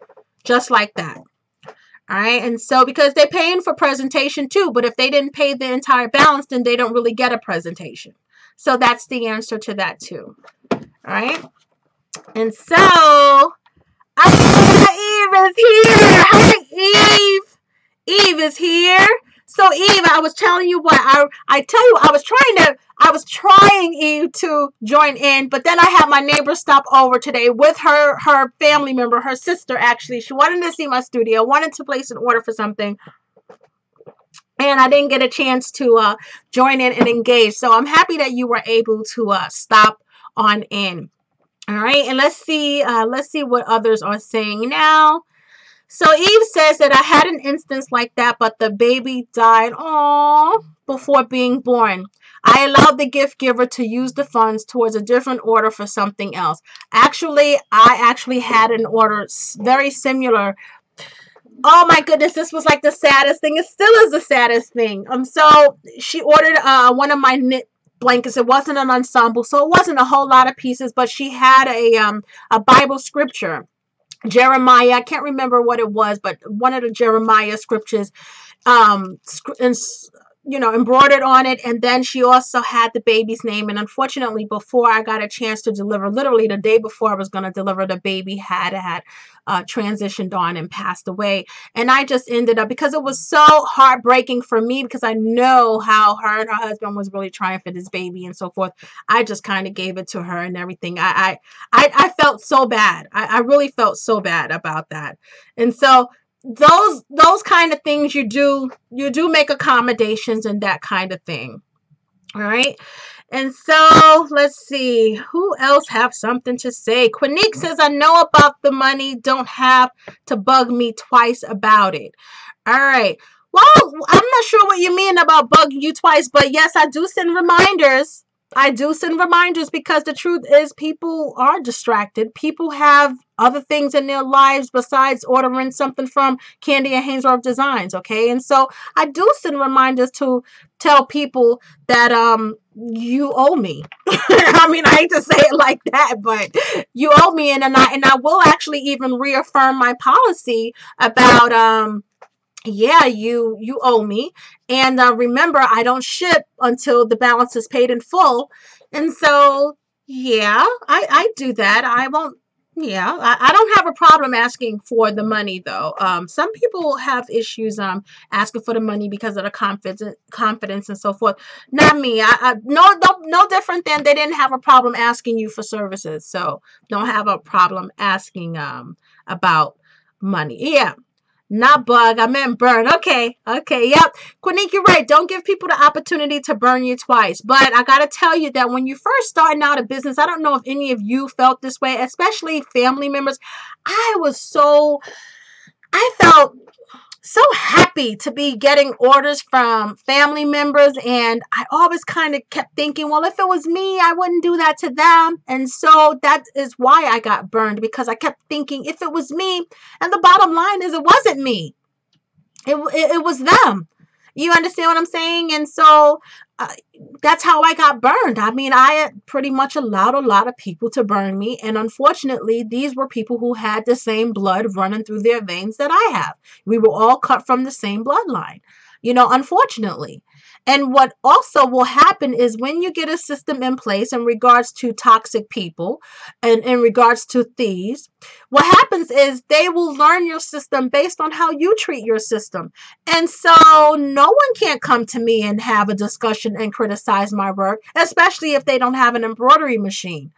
just like that. All right. And so, because they're paying for presentation too, but if they didn't pay the entire balance, then they don't really get a presentation. So that's the answer to that too. All right. And so Eve is here. Hi, Eve. Eve is here. So Eve, I was telling you what, I tell you, I was trying Eve to join in, but then I had my neighbor stop over today with her family member, her sister actually. She wanted to see my studio, wanted to place an order for something, and I didn't get a chance to join in and engage. So I'm happy that you were able to stop on in. All right, and let's see what others are saying now. So Eve says that I had an instance like that, but the baby died before being born. I allowed the gift giver to use the funds towards a different order for something else. Actually, I had an order very similar. Oh my goodness, this was like the saddest thing. It still is the saddest thing. So she ordered one of my knit blankets. It wasn't an ensemble, so it wasn't a whole lot of pieces, but she had a Bible scripture. Jeremiah, I can't remember what it was, but one of the Jeremiah scriptures, embroidered on it. And then she also had the baby's name. And unfortunately, before I got a chance to deliver, literally the day before I was going to deliver, the baby had transitioned on and passed away. And I just ended up, because it was so heartbreaking for me, because I know how her and her husband was really trying for this baby and so forth. I just kind of gave it to her and everything. I felt so bad. I really felt so bad about that. And so those kind of things you do make accommodations and that kind of thing. All right. And so let's see who else have something to say. Quinique says, I know about the money, don't have to bug me twice about it. All right. Well, I'm not sure what you mean about bugging you twice, but yes, I do send reminders. I do send reminders because the truth is people are distracted. People have other things in their lives besides ordering something from Candy and Hainsworth Designs, okay? And so I do send reminders to tell people that you owe me. I mean, I hate to say it like that, but you owe me, and I will actually even reaffirm my policy about yeah, you owe me. And remember, I don't ship until the balance is paid in full. And so, yeah, I do that. I won't. Yeah, I don't have a problem asking for the money though. Some people have issues asking for the money because of the confidence and so forth. Not me. No different than they didn't have a problem asking you for services. So don't have a problem asking about money. Yeah. Not bug. I meant burn. Okay. Okay. Yep. Quinique, you're right. Don't give people the opportunity to burn you twice. But I got to tell you that when you first starting out a business, I don't know if any of you felt this way, especially family members. I felt so happy to be getting orders from family members, and I always kind of kept thinking, well, if it was me, I wouldn't do that to them. And so that is why I got burned, because I kept thinking if it was me, and the bottom line is it wasn't me. It was them. You understand what I'm saying? And so uh, that's how I got burned. I mean, I had pretty much allowed a lot of people to burn me. And unfortunately, these were people who had the same blood running through their veins that I have. We were all cut from the same bloodline, unfortunately. And what also will happen is when you get a system in place in regards to toxic people and in regards to thieves, what happens is they will learn your system based on how you treat your system. And so no one can't come to me and have a discussion and criticize my work, especially if they don't have an embroidery machine.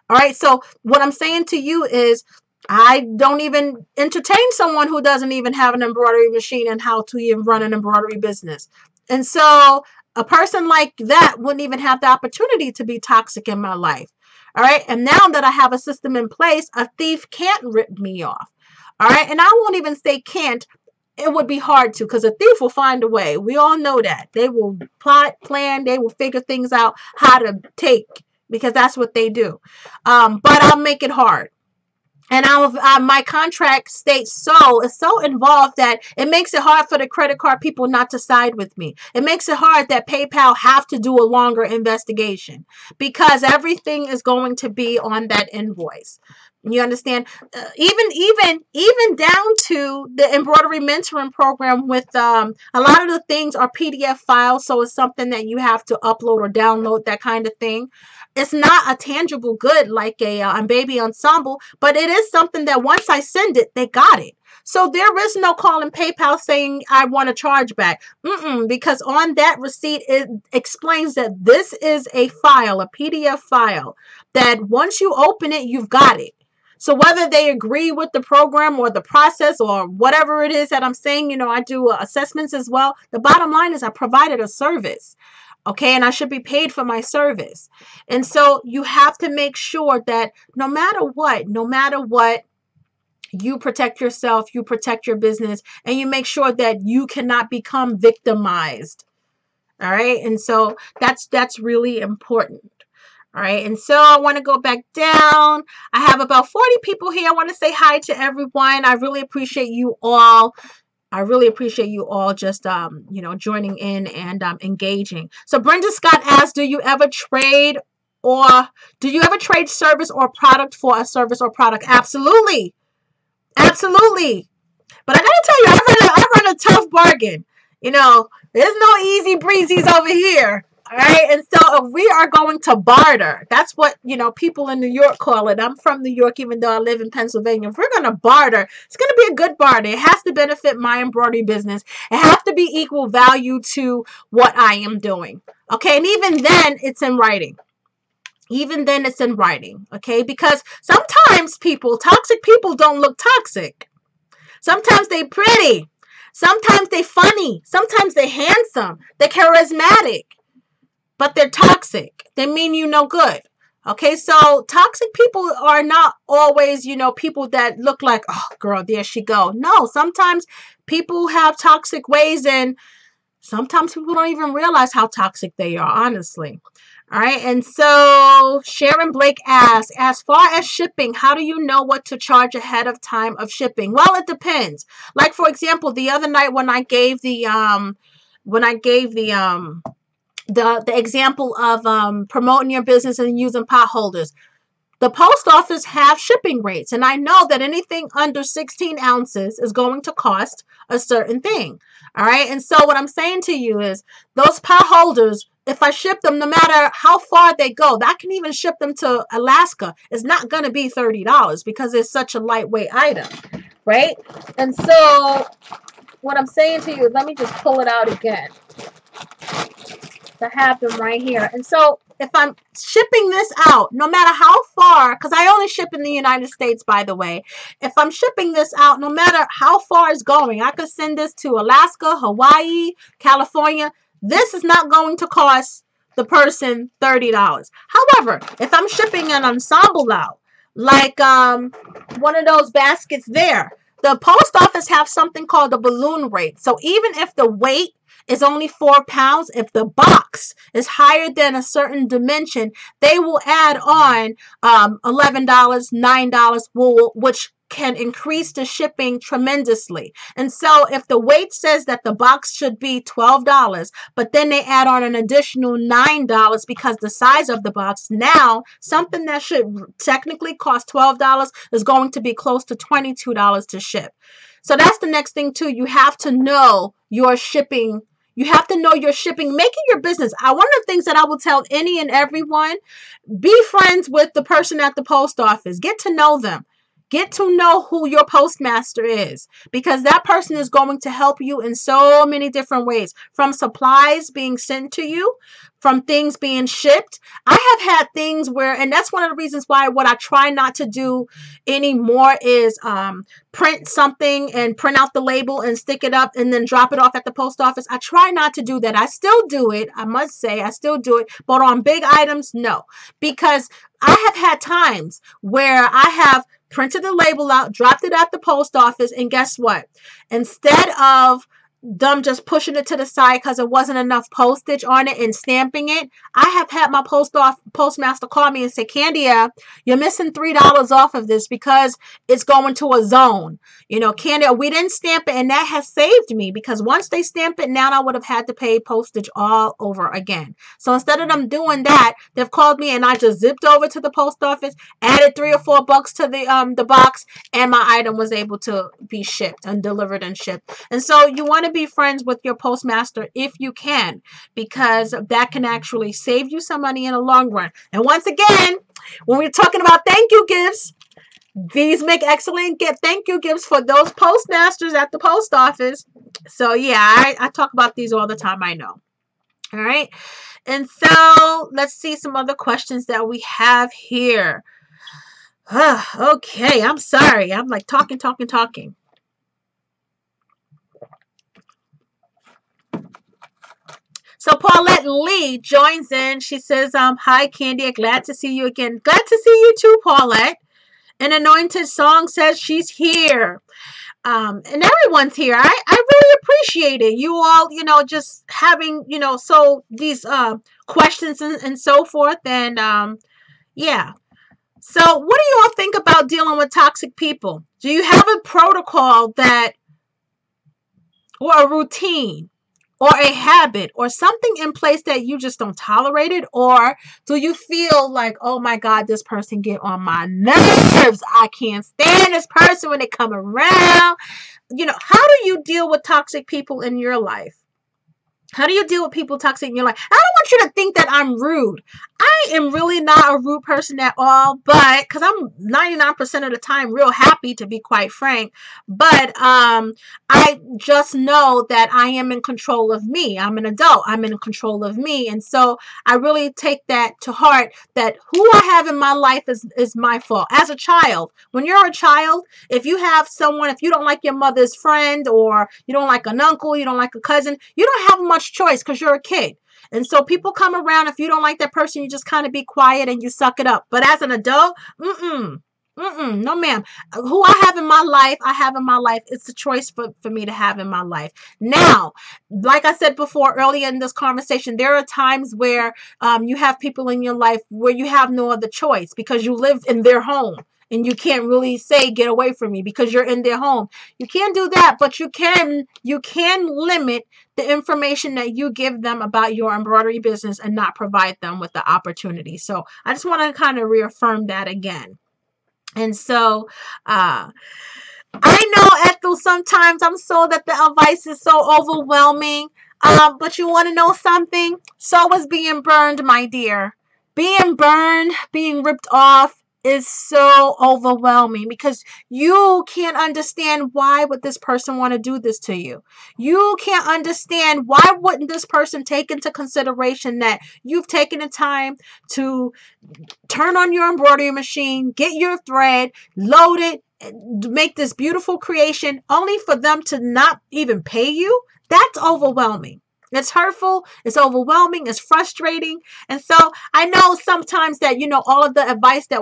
All right. So what I'm saying to you is I don't even entertain someone who doesn't even have an embroidery machine and how to even run an embroidery business. And so a person like that wouldn't even have the opportunity to be toxic in my life. All right. And now that I have a system in place, a thief can't rip me off. All right. And I won't even say can't. It would be hard to, because a thief will find a way. We all know that. They will plot, plan, they will figure things out how to take, because that's what they do. But I'll make it hard. And my contract states it's so involved that it makes it hard for the credit card people not to side with me. It makes it hard that PayPal have to do a longer investigation because everything is going to be on that invoice. You understand? Even down to the embroidery mentoring program with a lot of the things are PDF files, so it's something that you have to upload or download, that kind of thing. It's not a tangible good like a baby ensemble, but it is something that once I send it, they got it. So there is no calling PayPal saying I want a chargeback. Because on that receipt, it explains that this is a file, a PDF file, that once you open it, you've got it. So whether they agree with the program or the process or whatever it is that I'm saying, I do assessments as well. The bottom line is I provided a service. Okay, and I should be paid for my service. And so you have to make sure that no matter what, you protect yourself, you protect your business, and you make sure that you cannot become victimized. All right, and so that's really important. All right, and so I want to go back down. I have about 40 people here. I want to say hi to everyone. I really appreciate you all. Just joining in and engaging. So Brenda Scott asks, do you ever trade service or product for a service or product? Absolutely. Absolutely. But I gotta tell you, I run a tough bargain. There's no easy breezies over here. All right. And so if we are going to barter, that's what, people in New York call it. I'm from New York, even though I live in Pennsylvania. If we're going to barter, it's going to be a good barter. It has to benefit my embroidery business. It has to be equal value to what I am doing. Okay. And even then it's in writing. Okay. Because sometimes toxic people don't look toxic. Sometimes they pretty. Sometimes they funny. Sometimes they handsome. They're charismatic. But they're toxic. They mean you no good. Okay, so toxic people are not always, people that look like, oh, girl, there she go. No, sometimes people have toxic ways, and sometimes people don't even realize how toxic they are, honestly. All right. And so Sharon Blake asks, as far as shipping, how do you know what to charge ahead of time of shipping? Well, it depends. Like, for example, the other night when I gave the example of promoting your business and using pot holders, the post office have shipping rates, and I know that anything under 16 ounces is going to cost a certain thing. All right. And so what I'm saying to you is those pot holders, if I ship them, no matter how far they go, I can even ship them to Alaska. It's not going to be $30 because it's such a lightweight item. Right. And so what I'm saying to you is, let me just pull it out again to have them right here. And so if I'm shipping this out, no matter how far, because I only ship in the United States, by the way, if I'm shipping this out, no matter how far it's going, I could send this to Alaska, Hawaii, California. This is not going to cost the person $30. However, if I'm shipping an ensemble out, like one of those baskets there, the post office have something called the balloon rate. So even if the weight is only 4 pounds, if the box is higher than a certain dimension, they will add on $11, $9, which can increase the shipping tremendously. And so if the weight says that the box should be $12, but then they add on an additional $9 because the size of the box, now something that should technically cost $12 is going to be close to $22 to ship. So that's the next thing too. You have to know your shipping. You have to know your shipping, making your business. One of the things that I will tell any and everyone, be friends with the person at the post office. Get to know them. Get to know who your postmaster is, because that person is going to help you in so many different ways, from supplies being sent to you, from things being shipped. I have had things where, and that's one of the reasons why what I try not to do anymore is print something and print out the label and stick it up and then drop it off at the post office. I try not to do that. I still do it. I must say I still do it. But on big items, no. Because I have had times where I have printed the label out, dropped it at the post office, and guess what? Instead of them just pushing it to the side because it wasn't enough postage on it and stamping it, I have had my postmaster call me and say, Candia, you're missing $3 off of this because it's going to a zone. You know, Candia, we didn't stamp it, and that has saved me, because once they stamp it, now I would have had to pay postage all over again. So instead of them doing that, they've called me and I just zipped over to the post office, added $3 or $4 to the box, and my item was able to be shipped and delivered and shipped. And so you want to be friends with your postmaster if you can, because that can actually save you some money in the long run. And once again, when we're talking about thank you gifts, these make excellent thank you gifts for those postmasters at the post office. So yeah, I talk about these all the time, I know. All right. And so let's see some other questions that we have here. Okay, I'm sorry. I'm like talking. So Paulette Lee joins in. She says, hi, Candy. Glad to see you again. Glad to see you too, Paulette. An Anointed Song says she's here. And everyone's here. I really appreciate it. You all, just having, so these questions and so forth. And yeah. So what do you all think about dealing with toxic people? Do you have a protocol or a routine, or a habit, or something in place that you just don't tolerate it? Or do you feel like, oh my God, this person get on my nerves. I can't stand this person when they come around. How do you deal with toxic people in your life? How do you deal with people toxic in your life? I don't want you to think that I'm rude. I am really not a rude person at all, but because I'm 99% of the time real happy, to be quite frank. But I just know that I am in control of me. I'm an adult. I'm in control of me. And so I really take that to heart, that who I have in my life is my fault. As a child, when you're a child, if you don't like your mother's friend, or you don't like an uncle, you don't like a cousin, you don't have much choice because you're a kid. And so people come around. If you don't like that person, you just kind of be quiet and you suck it up. But as an adult, No, ma'am. Who I have in my life, I have in my life. It's a choice for me to have in my life. Now, like I said before earlier in this conversation, there are times where you have people in your life where you have no other choice because you live in their home. And you can't really say get away from me because you're in their home. You can't do that, but you can limit the information that you give them about your embroidery business and not provide them with the opportunity. So I just want to kind of reaffirm that again. And so, I know, Ethel, sometimes I'm so that the advice is so overwhelming. But you want to know something? So is being burned, my dear. Being burned, being ripped off is so overwhelming because you can't understand why would this person want to do this to you. You can't understand why wouldn't this person take into consideration that you've taken the time to turn on your embroidery machine, get your thread, load it, make this beautiful creation only for them to not even pay you. That's overwhelming. It's hurtful, it's overwhelming, it's frustrating. And so I know sometimes that, all of the advice that,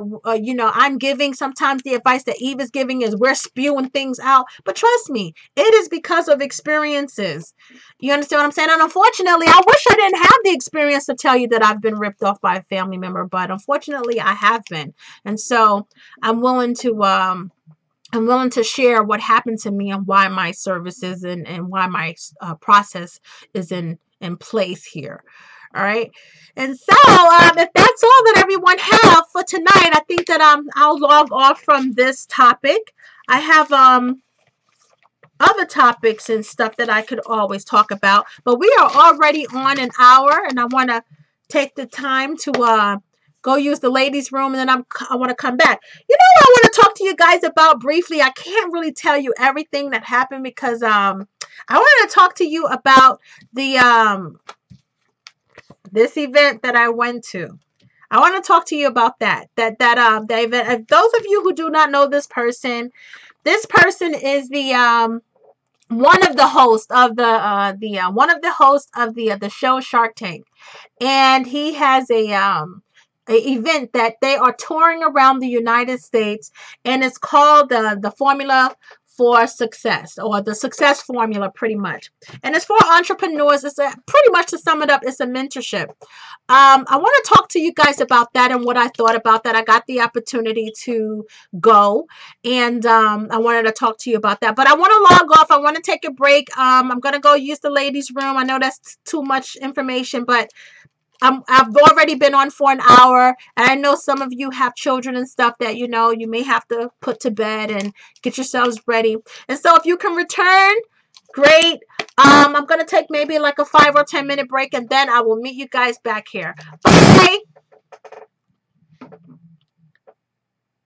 I'm giving, sometimes the advice that Eve is giving is we're spewing things out. But trust me, it is because of experiences. You understand what I'm saying? And unfortunately, I wish I didn't have the experience to tell you that I've been ripped off by a family member, but unfortunately I have been. And so I'm willing to share what happened to me and why my services and why my process is in place here. All right. And so if that's all that everyone have for tonight, I think that I'll log off from this topic. I have other topics and stuff that I could always talk about, but we are already on an hour, and I want to take the time to go use the ladies' room, and then I want to come back. You know what I want to talk to you guys about briefly? I can't really tell you everything that happened because I want to talk to you about the this event that I went to. I want to talk to you about that event. Those of you who do not know this person is the one of the hosts of the show Shark Tank, and he has a event that they are touring around the United States, and it's called the Formula for Success, or the Success Formula, pretty much. And it's for entrepreneurs. It's pretty much, to sum it up, it's a mentorship. I want to talk to you guys about that and what I thought about that. I got the opportunity to go, and I wanted to talk to you about that. But I want to log off. I want to take a break. I'm going to go use the ladies' room. I know that's too much information, but I've already been on for an hour, and I know some of you have children and stuff that you may have to put to bed and get yourselves ready. And so if you can return, great. I'm going to take maybe like a 5 or 10 minute break, and then I will meet you guys back here. Bye.